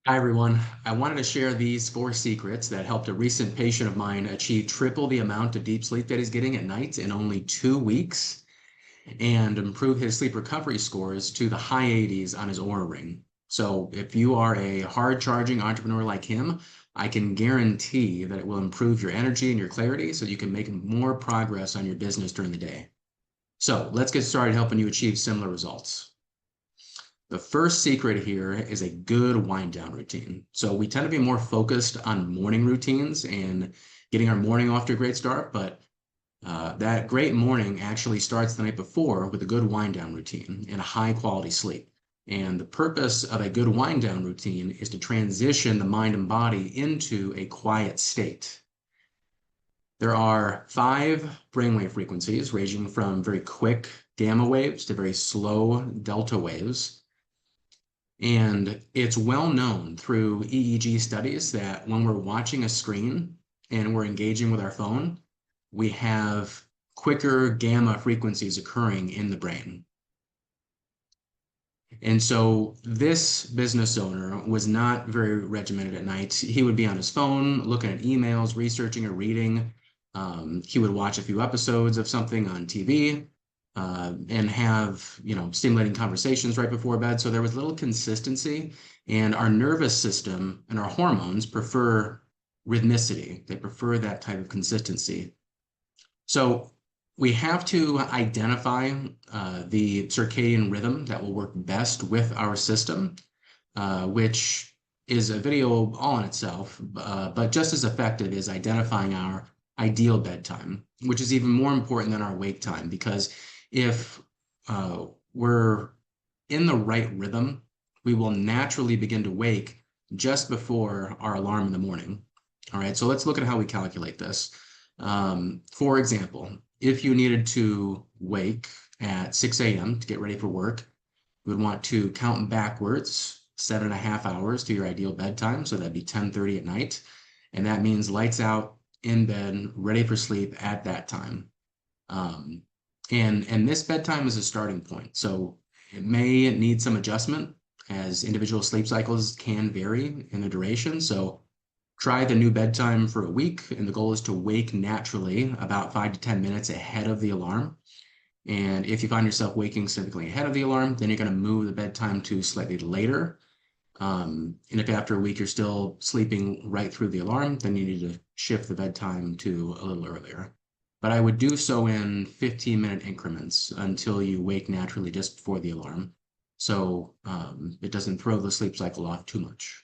Hi, everyone. I wanted to share these 4 secrets that helped a recent patient of mine achieve triple the amount of deep sleep that he's getting at night in only 2 weeks and improve his sleep recovery scores to the high 80s on his Oura Ring. So, if you are a hard charging entrepreneur like him, I can guarantee that it will improve your energy and your clarity so you can make more progress on your business during the day. So, let's get started helping you achieve similar results. The first secret here is a good wind down routine. So we tend to be more focused on morning routines and getting our morning off to a great start, but that great morning actually starts the night before with a good wind down routine and a high quality sleep. And the purpose of a good wind down routine is to transition the mind and body into a quiet state. There are 5 brainwave frequencies ranging from very quick gamma waves to very slow delta waves. And it's well known through EEG studies that when we're watching a screen and we're engaging with our phone, we have quicker gamma frequencies occurring in the brain. And so this business owner was not very regimented at night. He would be on his phone, looking at emails, researching or reading. He would watch a few episodes of something on TV and have, stimulating conversations right before bed. So there was little consistency, and our nervous system and our hormones prefer rhythmicity. They prefer that type of consistency. So we have to identify the circadian rhythm that will work best with our system, which is a video all in itself, but just as effective is identifying our ideal bedtime, which is even more important than our wake time, because if we're in the right rhythm, we will naturally begin to wake just before our alarm in the morning. All right, so let's look at how we calculate this. For example, if you needed to wake at 6 a.m. to get ready for work, you would want to count backwards 7.5 hours to your ideal bedtime. So that'd be 10:30 at night. And that means lights out, in bed, ready for sleep at that time. Um, and this bedtime is a starting point. So it may need some adjustment as individual sleep cycles can vary in the duration. So try the new bedtime for a week, and the goal is to wake naturally about 5 to 10 minutes ahead of the alarm. And if you find yourself waking significantly ahead of the alarm, then you're going to move the bedtime to slightly later. And if after a week you're still sleeping right through the alarm, then you need to shift the bedtime to a little earlier. But I would do so in 15-minute increments until you wake naturally just before the alarm. So it doesn't throw the sleep cycle off too much.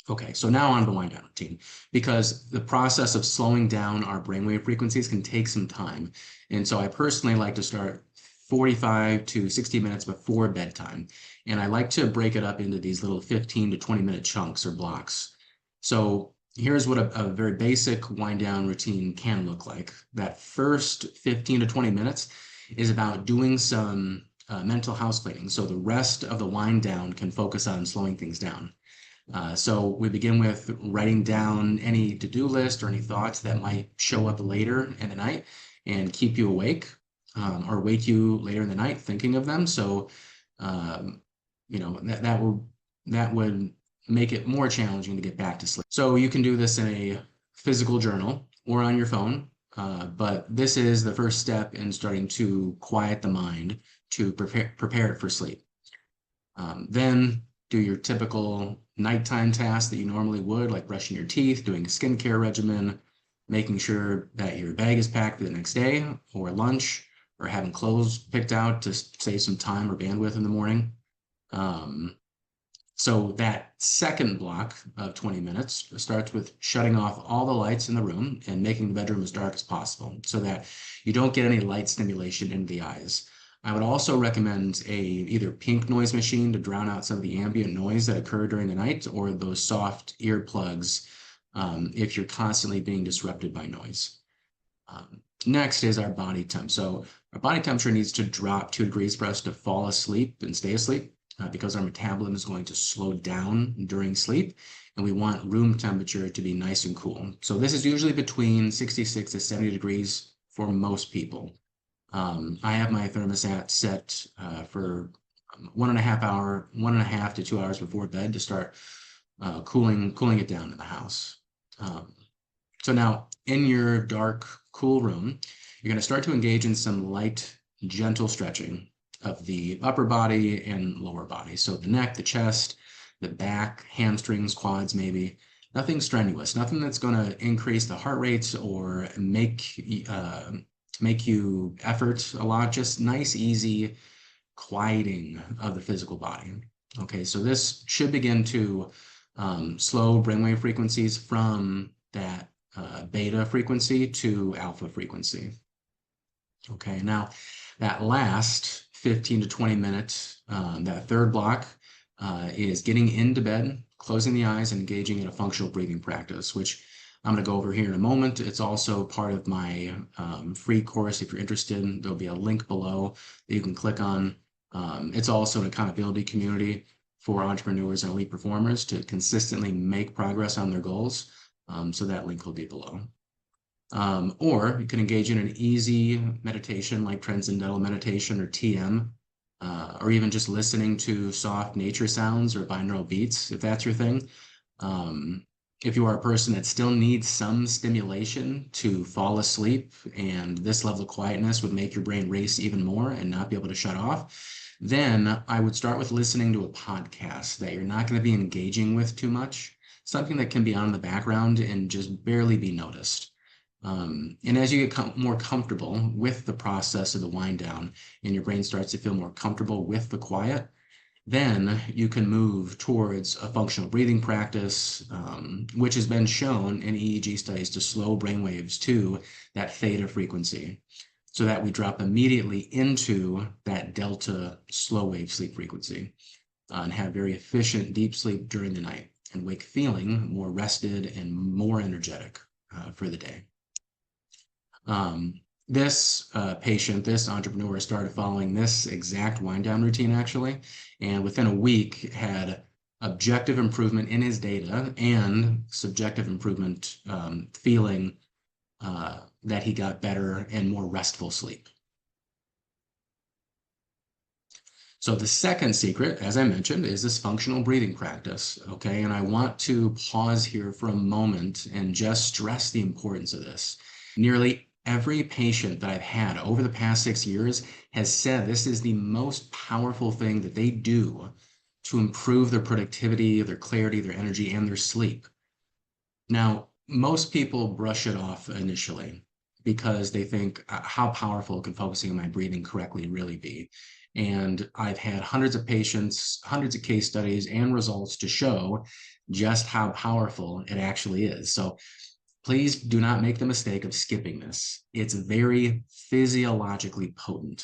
Okay, so now on to the wind down routine, because the process of slowing down our brainwave frequencies can take some time. And so I personally like to start 45 to 60 minutes before bedtime. And I like to break it up into these little 15 to 20-minute chunks or blocks. So here's what a very basic wind down routine can look like. That first 15 to 20 minutes is about doing some mental house cleaning. So the rest of the wind down can focus on slowing things down. So we begin with writing down any to-do list or any thoughts that might show up later in the night and keep you awake, or wake you later in the night thinking of them. So, um, that would make it more challenging to get back to sleep. So you can do this in a physical journal or on your phone, but this is the first step in starting to quiet the mind to prepare it for sleep. Then do your typical nighttime tasks that you normally would, like brushing your teeth, doing a skincare regimen, making sure that your bag is packed for the next day or lunch, or having clothes picked out to save some time or bandwidth in the morning. Um, so that second block of 20 minutes starts with shutting off all the lights in the room and making the bedroom as dark as possible so that you don't get any light stimulation into the eyes. I would also recommend a either pink noise machine to drown out some of the ambient noise that occur during the night, or those soft earplugs if you're constantly being disrupted by noise. Next is our body temp. So our body temperature needs to drop 2 degrees for us to fall asleep and stay asleep, because our metabolism is going to slow down during sleep, and we want room temperature to be nice and cool. So this is usually between 66 to 70 degrees for most people. I have my thermostat set for one and a half to 2 hours before bed to start cooling it down in the house. So now in your dark, cool room, you're going to start to engage in some light, gentle stretching of the upper body and lower body. So the neck, the chest, the back, hamstrings, quads, maybe. Nothing strenuous, nothing that's going to increase the heart rates or make you effort a lot. Just nice, easy quieting of the physical body. Okay, so this should begin to slow brainwave frequencies from that beta frequency to alpha frequency. Okay, now that last 15 to 20 minutes, that third block is getting into bed, closing the eyes, and engaging in a functional breathing practice, which I'm going to go over here in a moment. It's also part of my free course. If you're interested, there'll be a link below that you can click on. It's also an accountability community for entrepreneurs and elite performers to consistently make progress on their goals. So that link will be below. Or you can engage in an easy meditation like Transcendental Meditation or TM, or even just listening to soft nature sounds or binaural beats, if that's your thing. If you are a person that still needs some stimulation to fall asleep, and this level of quietness would make your brain race even more and not be able to shut off, then I would start with listening to a podcast that you're not going to be engaging with too much, something that can be on in the background and just barely be noticed. And as you get more comfortable with the process of the wind down and your brain starts to feel more comfortable with the quiet, then you can move towards a functional breathing practice, which has been shown in EEG studies to slow brain waves to that theta frequency so that we drop immediately into that delta slow wave sleep frequency and have very efficient deep sleep during the night and wake feeling more rested and more energetic for the day. This patient, this entrepreneur started following this exact wind down routine actually, and within a week had objective improvement in his data and subjective improvement, feeling that he got better and more restful sleep. So the second secret, as I mentioned, is this functional breathing practice, okay? And I want to pause here for a moment and just stress the importance of this. Nearly every patient that I've had over the past 6 years has said this is the most powerful thing that they do to improve their productivity, their clarity, their energy, and their sleep. Now, most people brush it off initially because they think, how powerful can focusing on my breathing correctly really be? And I've had hundreds of patients, hundreds of case studies and results to show just how powerful it actually is. So please do not make the mistake of skipping this. It's very physiologically potent.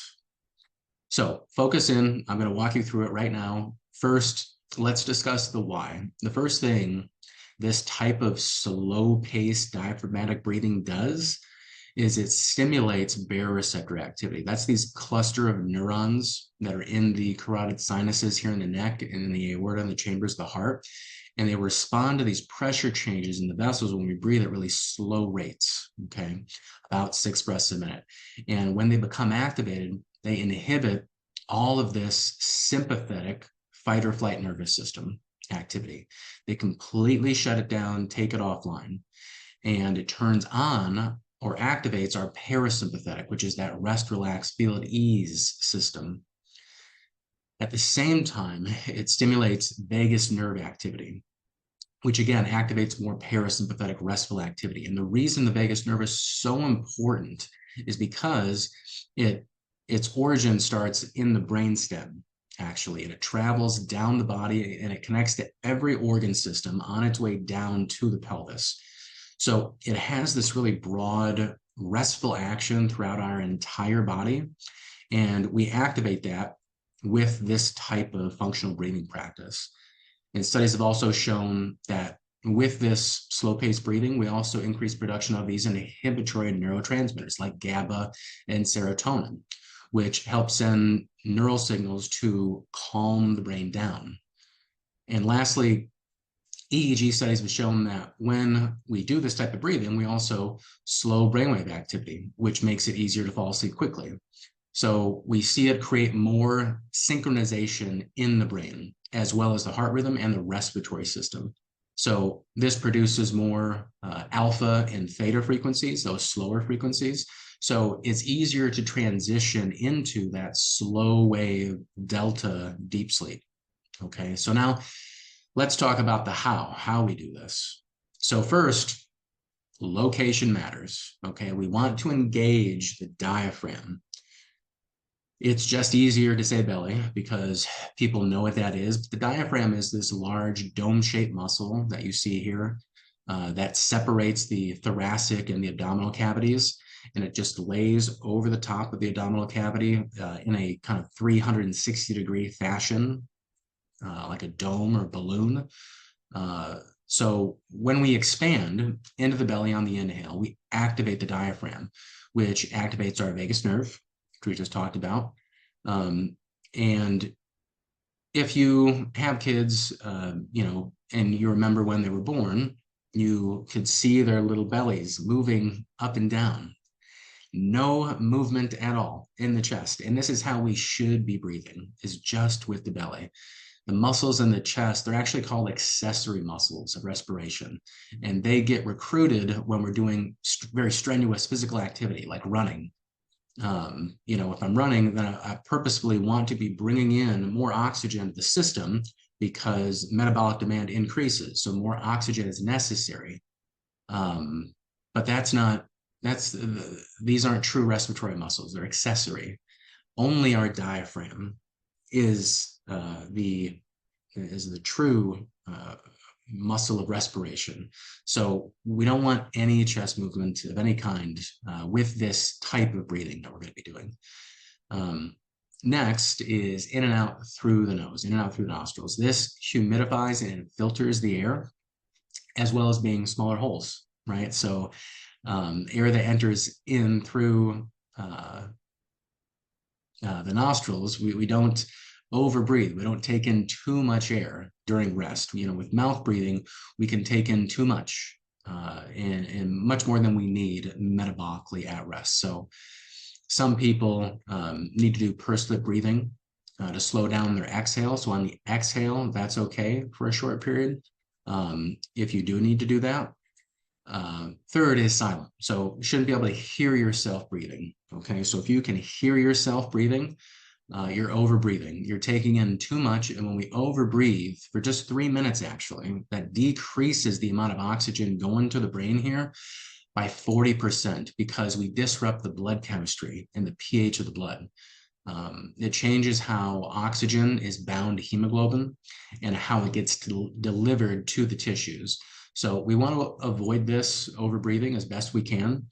So focus in. I'm going to walk you through it right now. First, let's discuss the why. The first thing this type of slow-paced diaphragmatic breathing does is it stimulates baroreceptor activity. That's these cluster of neurons that are in the carotid sinuses here in the neck and in the aorta and the chambers of the heart. And they respond to these pressure changes in the vessels when we breathe at really slow rates, okay, about 6 breaths a minute. And when they become activated, they inhibit all of this sympathetic fight or flight nervous system activity. They completely shut it down, take it offline, and it turns on or activates our parasympathetic, which is that rest, relax, feel at ease system. At the same time, it stimulates vagus nerve activity, which again activates more parasympathetic restful activity. And the reason the vagus nerve is so important is because its origin starts in the brainstem, actually, and it travels down the body and it connects to every organ system on its way down to the pelvis. So it has this really broad, restful action throughout our entire body. And we activate that with this type of functional breathing practice. And studies have also shown that with this slow-paced breathing, we also increase production of these inhibitory neurotransmitters like GABA and serotonin, which help send neural signals to calm the brain down. And lastly, EEG studies have shown that when we do this type of breathing, we also slow brainwave activity, which makes it easier to fall asleep quickly. So we see it create more synchronization in the brain, as well as the heart rhythm and the respiratory system. So this produces more alpha and theta frequencies, those slower frequencies. So it's easier to transition into that slow wave delta deep sleep. Okay, so now let's talk about the how we do this. So first, location matters. Okay, we want to engage the diaphragm. It's just easier to say belly because people know what that is. But the diaphragm is this large dome-shaped muscle that you see here that separates the thoracic and the abdominal cavities. And it just lays over the top of the abdominal cavity in a kind of 360-degree fashion, like a dome or balloon. So when we expand into the belly on the inhale, we activate the diaphragm, which activates our vagus nerve, which we just talked about. And if you have kids, and you remember when they were born, you could see their little bellies moving up and down. No movement at all in the chest. And this is how we should be breathing, is just with the belly. The muscles in the chest, they're actually called accessory muscles of respiration. And they get recruited when we're doing very strenuous physical activity, like running. If I'm running, then I purposefully want to be bringing in more oxygen to the system because metabolic demand increases. So more oxygen is necessary. But these aren't true respiratory muscles. They're accessory. Only our diaphragm is the true muscle of respiration. So we don't want any chest movement of any kind with this type of breathing that we're going to be doing. Next is in and out through the nose, in and out through the nostrils. This humidifies and filters the air, as well as being smaller holes, right? So air that enters in through the nostrils, we don't overbreathe. We don't take in too much air during rest. With mouth breathing, we can take in too much and much more than we need metabolically at rest. So some people need to do pursed lip breathing to slow down their exhale. So on the exhale, that's okay for a short period. If you do need to do that. Third is silent. So you shouldn't be able to hear yourself breathing. Okay, so if you can hear yourself breathing, you're over-breathing. You're taking in too much. And when we over-breathe for just 3 minutes, actually, that decreases the amount of oxygen going to the brain here by 40% because we disrupt the blood chemistry and the pH of the blood. It changes how oxygen is bound to hemoglobin and how it gets delivered to the tissues. So we want to avoid this over-breathing as best we can.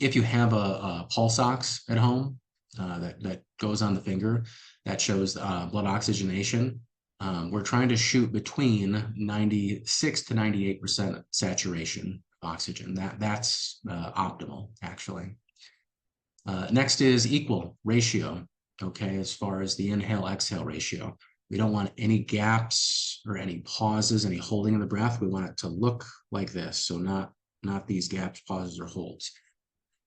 If you have a pulse ox at home, that goes on the finger that shows blood oxygenation. We're trying to shoot between 96 to 98% saturation of oxygen. That's optimal, actually. Next is equal ratio, okay, as far as the inhale-exhale ratio. We don't want any gaps or any pauses, any holding of the breath. We want it to look like this, so not these gaps, pauses, or holds.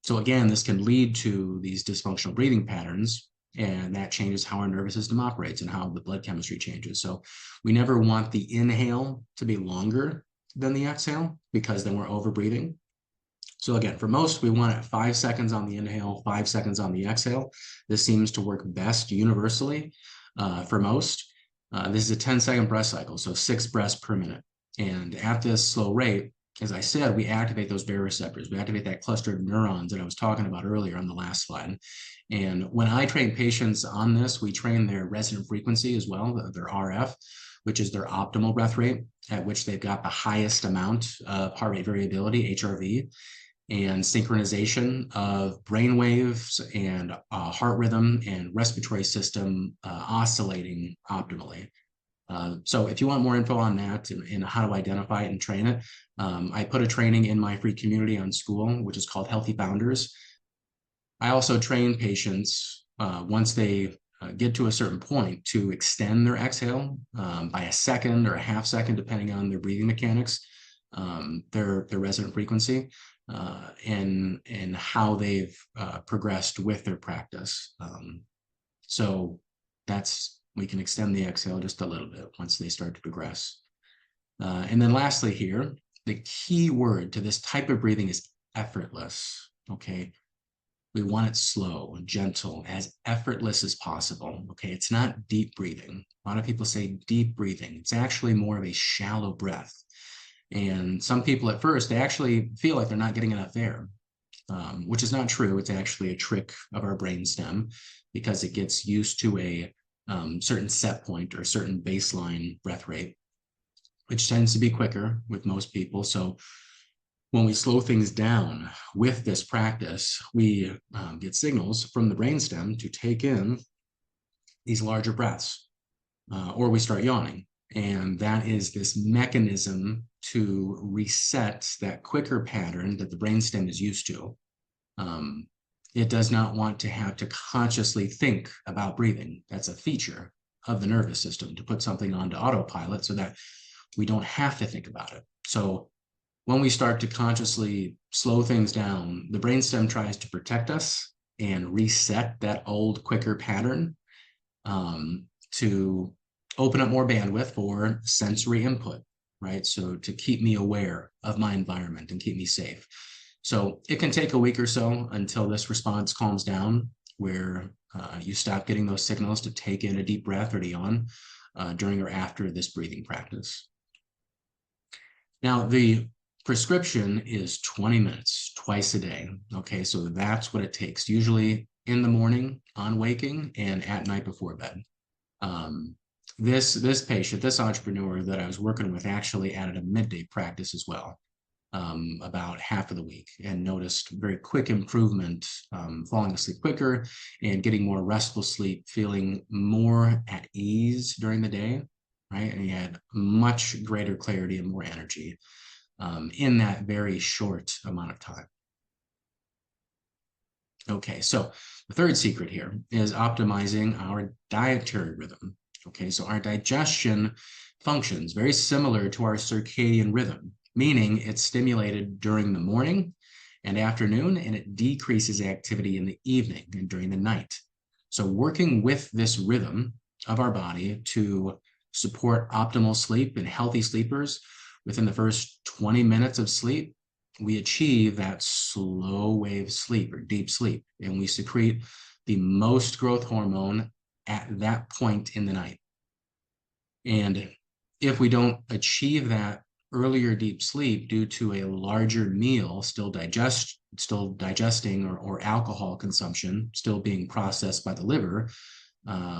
So again, this can lead to these dysfunctional breathing patterns, and that changes how our nervous system operates and how the blood chemistry changes. So we never want the inhale to be longer than the exhale because then we're over-breathing. So again, for most, we want it 5 seconds on the inhale, 5 seconds on the exhale. This seems to work best universally for most. This is a 10-second breath cycle, so 6 breaths per minute. And at this slow rate, as I said, we activate those baroreceptors. We activate that cluster of neurons that I was talking about earlier on the last slide. And when I train patients on this, we train their resonant frequency as well, their RF, which is their optimal breath rate, at which they've got the highest amount of heart rate variability, HRV, and synchronization of brain waves and heart rhythm and respiratory system oscillating optimally. So if you want more info on that and how to identify it and train it, I put a training in my free community on School, which is called Healthy Founders. I also train patients once they get to a certain point to extend their exhale by a second or a half second, depending on their breathing mechanics, their resonant frequency. and how they've progressed with their practice. So we can extend the exhale just a little bit once they start to progress. And then lastly here, the key word to this type of breathing is effortless, okay? We want it slow, gentle, as effortless as possible, okay? It's not deep breathing. A lot of people say deep breathing. It's actually more of a shallow breath. And some people at first, they actually feel like they're not getting enough air, which is not true. It's actually a trick of our brainstem because it gets used to a certain set point or certain baseline breath rate, which tends to be quicker with most people. So when we slow things down with this practice, we get signals from the brainstem to take in these larger breaths, or we start yawning. And that is this mechanism to reset that quicker pattern that the brainstem is used to. It does not want to have to consciously think about breathing. That's a feature of the nervous system, to put something onto autopilot so that we don't have to think about it. So when we start to consciously slow things down, the brainstem tries to protect us and reset that old, quicker pattern to open up more bandwidth for sensory input, right? So to keep me aware of my environment and keep me safe. So it can take a week or so until this response calms down, where you stop getting those signals to take in a deep breath or to yawn during or after this breathing practice. Now, the prescription is 20 minutes twice a day. Okay, so that's what it takes, usually in the morning on waking and at night before bed. This patient, this entrepreneur that I was working with, actually added a midday practice as well, about half of the week, and noticed very quick improvement, falling asleep quicker and getting more restful sleep, feeling more at ease during the day, right? And he had much greater clarity and more energy in that very short amount of time. Okay, so the third secret here is optimizing our dietary rhythm. Okay, so our digestion functions very similar to our circadian rhythm, meaning it's stimulated during the morning and afternoon, and it decreases activity in the evening and during the night. So working with this rhythm of our body to support optimal sleep and healthy sleepers, within the first 20 minutes of sleep, we achieve that slow wave sleep or deep sleep, and we secrete the most growth hormone at that point in the night. And if we don't achieve that earlier deep sleep due to a larger meal still digesting or alcohol consumption still being processed by the liver,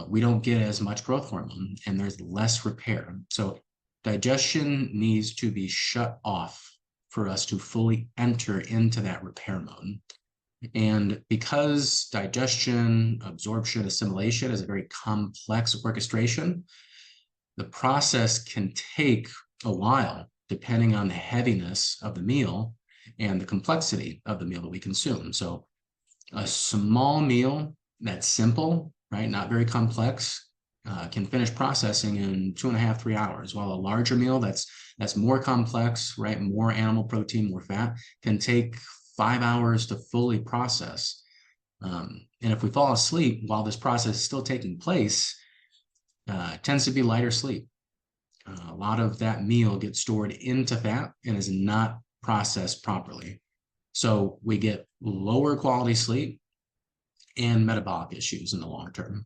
we don't get as much growth hormone and there's less repair. So digestion needs to be shut off for us to fully enter into that repair mode. And because digestion, absorption, assimilation is a very complex orchestration, the process can take a while depending on the heaviness of the meal and the complexity of the meal that we consume. So a small meal that's simple, right, not very complex, can finish processing in 2.5, 3 hours, while a larger meal that's more complex, right, more animal protein, more fat, can take 5 hours to fully process. And if we fall asleep while this process is still taking place, it tends to be lighter sleep. A lot of that meal gets stored into fat and is not processed properly. So we get lower quality sleep and metabolic issues in the long term.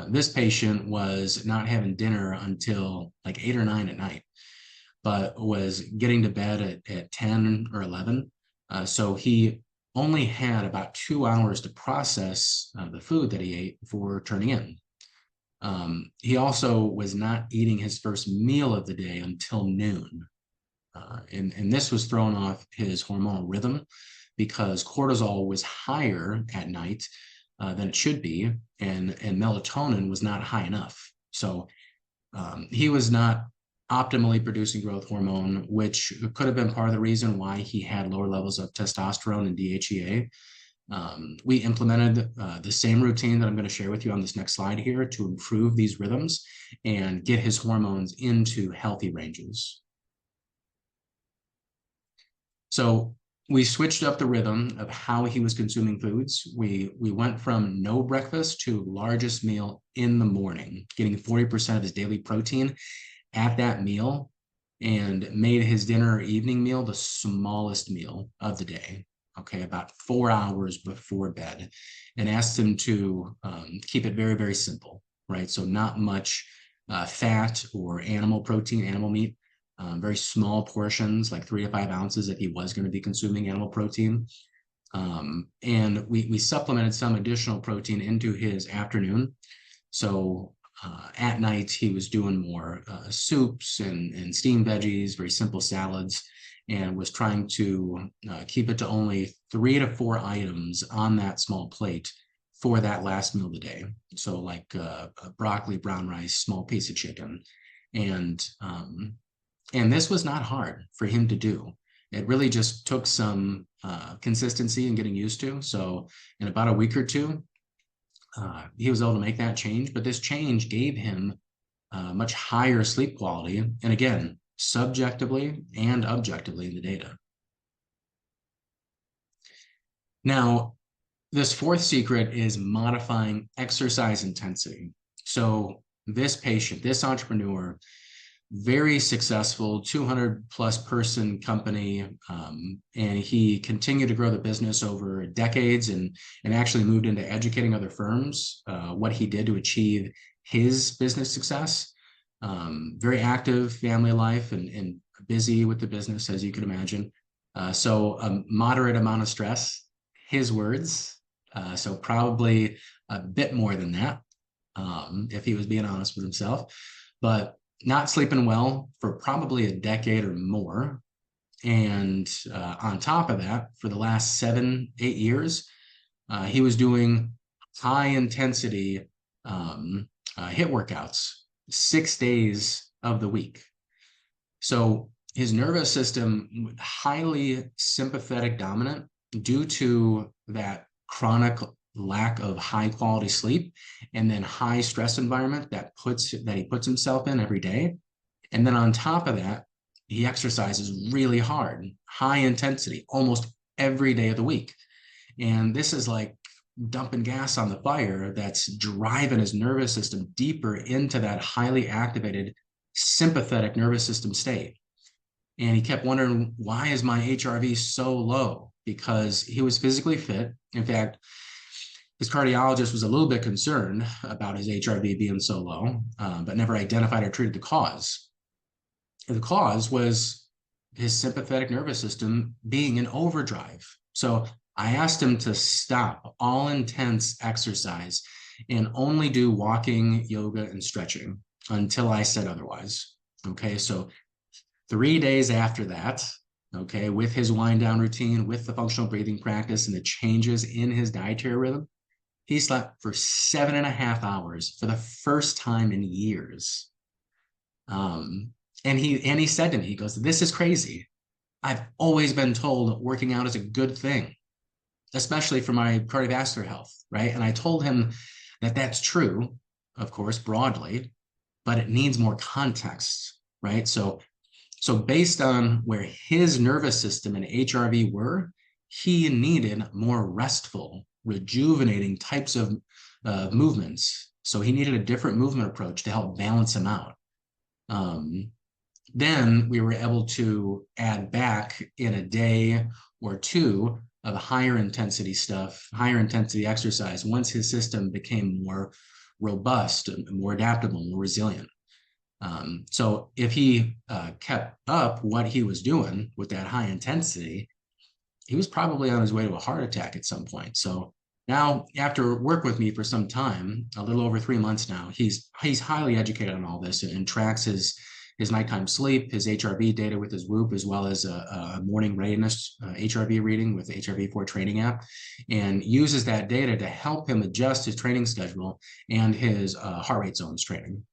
This patient was not having dinner until like 8 or 9 at night, but was getting to bed at 10 or 11. So he only had about 2 hours to process the food that he ate before turning in. He also was not eating his first meal of the day until noon. And this was thrown off his hormonal rhythm because cortisol was higher at night than it should be, and melatonin was not high enough. So he was not optimally producing growth hormone, which could have been part of the reason why he had lower levels of testosterone and DHEA. We implemented the same routine that I'm going to share with you on this next slide here to improve these rhythms and get his hormones into healthy ranges. So we switched up the rhythm of how he was consuming foods. We went from no breakfast to largest meal in the morning, getting 40% of his daily protein at that meal, and made his dinner or evening meal the smallest meal of the day. Okay, about 4 hours before bed, and asked him to keep it very, very simple, right? So not much fat or animal protein, animal meat, very small portions, like 3 to 5 ounces if he was going to be consuming animal protein. And we supplemented some additional protein into his afternoon. So at night, he was doing more soups and steamed veggies, very simple salads, and was trying to keep it to only 3 to 4 items on that small plate for that last meal of the day. So like broccoli, brown rice, small piece of chicken. And this was not hard for him to do. It really just took some consistency and getting used to. So in about a week or two, he was able to make that change. But this change gave him much higher sleep quality. And again, subjectively and objectively in the data. Now, this fourth secret is modifying exercise intensity. So this patient, this entrepreneur, very successful, 200 plus person company, and he continued to grow the business over decades and actually moved into educating other firms what he did to achieve his business success. Very active family life and busy with the business, as you can imagine. So a moderate amount of stress, his words. So probably a bit more than that, if he was being honest with himself. But not sleeping well for probably a decade or more. And on top of that, for the last 7, 8 years, he was doing high intensity HIIT workouts 6 days of the week. So his nervous system, highly sympathetic dominant due to that chronic lack of high quality sleep, and then high stress environment that he puts himself in every day. And then on top of that, he exercises really hard, high intensity, almost every day of the week. And this is like dumping gas on the fire that's driving his nervous system deeper into that highly activated sympathetic nervous system state. And he kept wondering, why is my HRV so low? Because he was physically fit. In fact, his cardiologist was a little bit concerned about his HRV being so low, but never identified or treated the cause. The cause was his sympathetic nervous system being in overdrive. So I asked him to stop all intense exercise and only do walking, yoga, and stretching until I said otherwise. Okay, so 3 days after that, okay, with his wind down routine, with the functional breathing practice and the changes in his dietary rhythm, he slept for 7.5 hours for the first time in years. And he said to me, he goes, "This is crazy. I've always been told working out is a good thing, especially for my cardiovascular health," right? And I told him that that's true, of course, broadly, but it needs more context, right? So based on where his nervous system and HRV were, he needed more restful, rejuvenating types of movements. So he needed a different movement approach to help balance him out. Then we were able to add back in a day or two of higher intensity stuff, higher intensity exercise, once his system became more robust, more adaptable, more resilient. So if he kept up what he was doing with that high intensity, he was probably on his way to a heart attack at some point. So now, after work with me for some time, a little over 3 months now, he's highly educated on all this and tracks his nighttime sleep, his HRV data with his Whoop, as well as a morning readiness HRV reading with the HRV4 training app, and uses that data to help him adjust his training schedule and his heart rate zones training.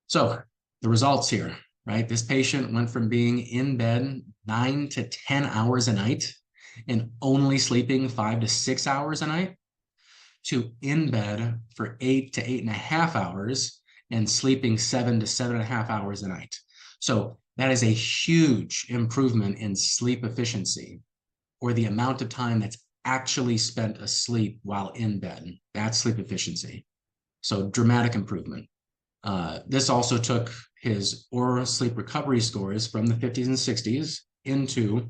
So the results here, right? This patient went from being in bed 9 to 10 hours a night and only sleeping 5 to 6 hours a night to in bed for 8 to 8.5 hours and sleeping 7 to 7.5 hours a night. So That is a huge improvement in sleep efficiency, or the amount of time that's actually spent asleep while in bed. That's sleep efficiency. So dramatic improvement. This also took his Oura sleep recovery scores from the 50s and 60s into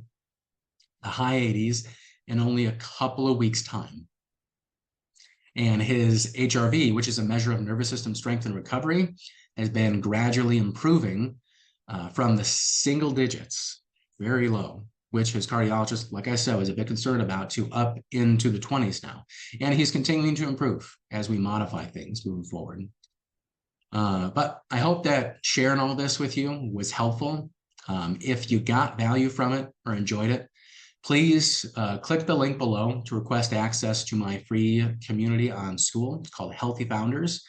the high 80s in only a couple of weeks' time. And his HRV, which is a measure of nervous system strength and recovery, has been gradually improving from the single digits, very low, which his cardiologist, like I said, was a bit concerned about, to up into the 20s now. And he's continuing to improve as we modify things moving forward. But I hope that sharing all this with you was helpful. If you got value from it or enjoyed it, please click the link below to request access to my free community on Skool. It's called Healthy Founders,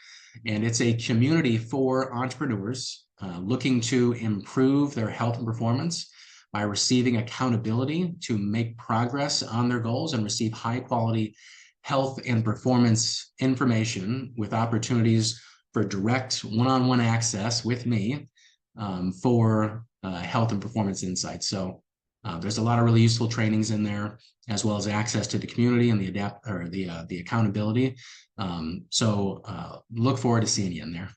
and it's a community for entrepreneurs looking to improve their health and performance by receiving accountability to make progress on their goals and receive high quality health and performance information with opportunities for direct one-on-one access with me for health and performance insights. So there's a lot of really useful trainings in there, as well as access to the community and the accountability. So look forward to seeing you in there.